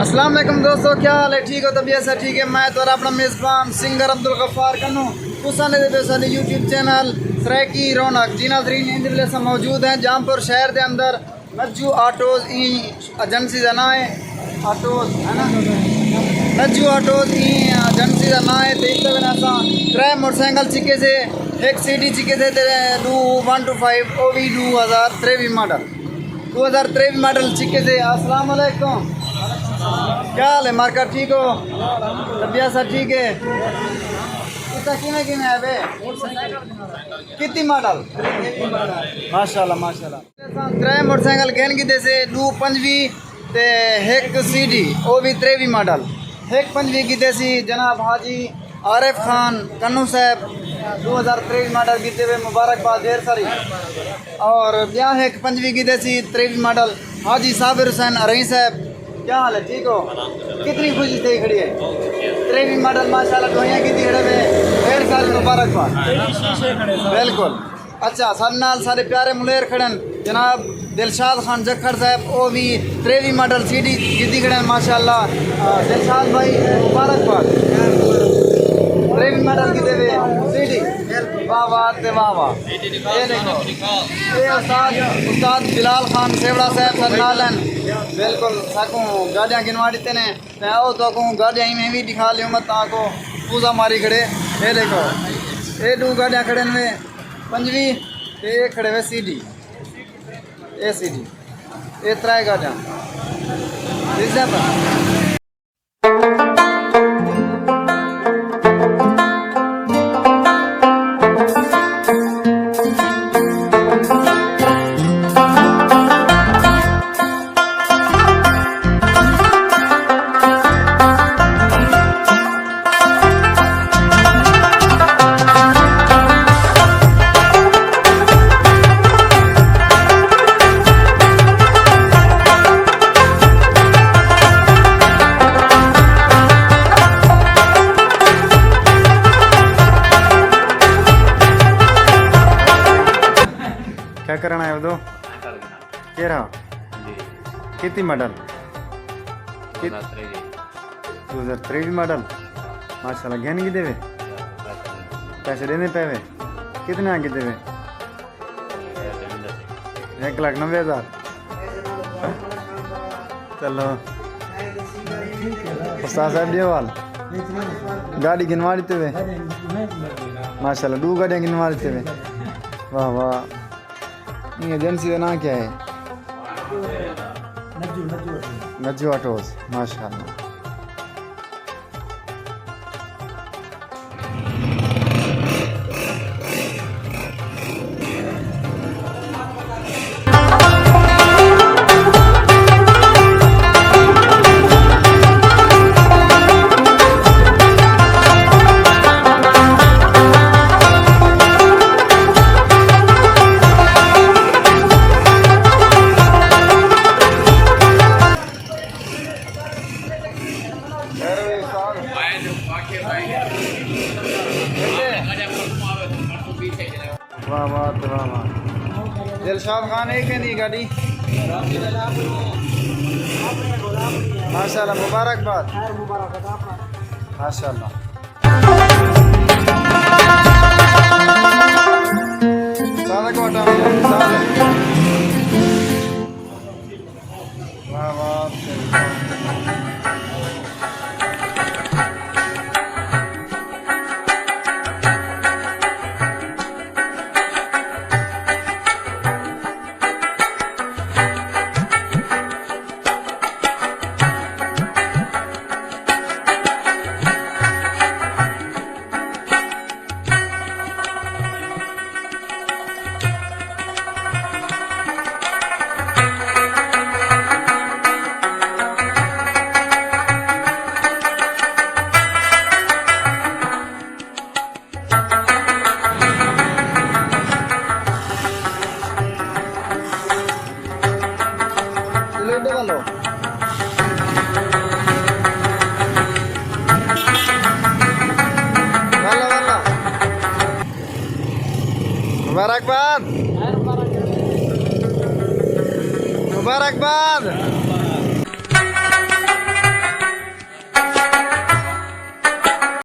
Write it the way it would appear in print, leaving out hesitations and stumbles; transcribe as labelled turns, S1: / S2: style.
S1: अस्सलाम वालेकुम दोस्तों, क्या हाल है? ठीक हो? तबीयत से ठीक है? मैं तो अपना मेज़बान सिंगर अब्दुल गफ्फार कन्नू उसाने दे यूट्यूब चैनल सराकी रौनक जी नाज़रीन इंदे से मौजूद हैं जहाँपुर शहर के अंदर नज्जू ऑटोज़ ई एजेंसी का नाम है ऑटोज़ है ना। नज्जू ऑटोज़ ई एजेंसी का नाम है। तो इस असा त्रै मोटरसाइकिल चिके से एक सीडी चिके से 125 OV 2023 मॉडल 2023 मॉडल चिके से। अस्सलाम वालेकुम, क्या हाल है? मार्का ठीक हो? तबियत सब ठीक है? इतना किमें किमें है बे? कितनी मॉडल? माशाल्लाह माशाल्लाह। त्रै मोटरसाइकिल कहन की जैसे 225 ते एक सीडी वो भी 23 मॉडल 125 की देसी जनाब हाजी आरिफ खान कन्नू साहब 2023 मॉडल कीते हुए मुबारकबाद ढेर सारी। और ब्याह 125 की देसी 23 मॉडल हाजी साबिर हुसैन अरई साहब, क्या हाल है? ठीक हो? कितनी खुशी से खड़ी है 23 मॉडल माशाल्लाह दुआएं की खड़े में ढेर सारी मुबारकबाद। बिल्कुल अच्छा, सारे नाल सारे प्यारे मुलेर खड़न जनाब दिलशाद खान जखर साहब वो भी 23 मॉडल सीडी गिद्दी खड़े माशाल्लाह। दिलशाद भाई मुबारकबाद 23 मॉडल की देवे सीडी, वाह वाह ते वाह वाह। ये देखो ये उस्ताद बिलाल खान सेवड़ा साहब सर नालन बिल्कुल साकू गाड़ियाँ गिनवा देते ने आओ तो को गाड़ियाँ में भी दिखा लियो मत को पूजा मारी खड़े। ये देखो ये 2 गाड़ियाँ खड़े में 25 ये खड़े हुए सीडी ये सीडी ये 3 गाड़ियाँ क्या करना है? वो क्या रहा कितनी मॉडल? 2023 मॉडल माशाल्लाह। घेन की देवे पैसे देने पे कितने आगे देवे? 1,90,000। चलो उस्ताद साहब देवाल गाड़ी गिनवा देते हुए माशाल्लाह 2 गाड़ियाँ गिनवा देते हुए, वाह वाह। एजेंसी का नाम क्या है? नज्जू ऑटोज़ माशाल्लाह। वाह वाह वाह वाह। दिलशाद खान एक है नहीं गाड़ी माशाल्लाह मुबारकबाद माशाल्लाह। वाह वाह। मुबारकबाद मुबारकबाद।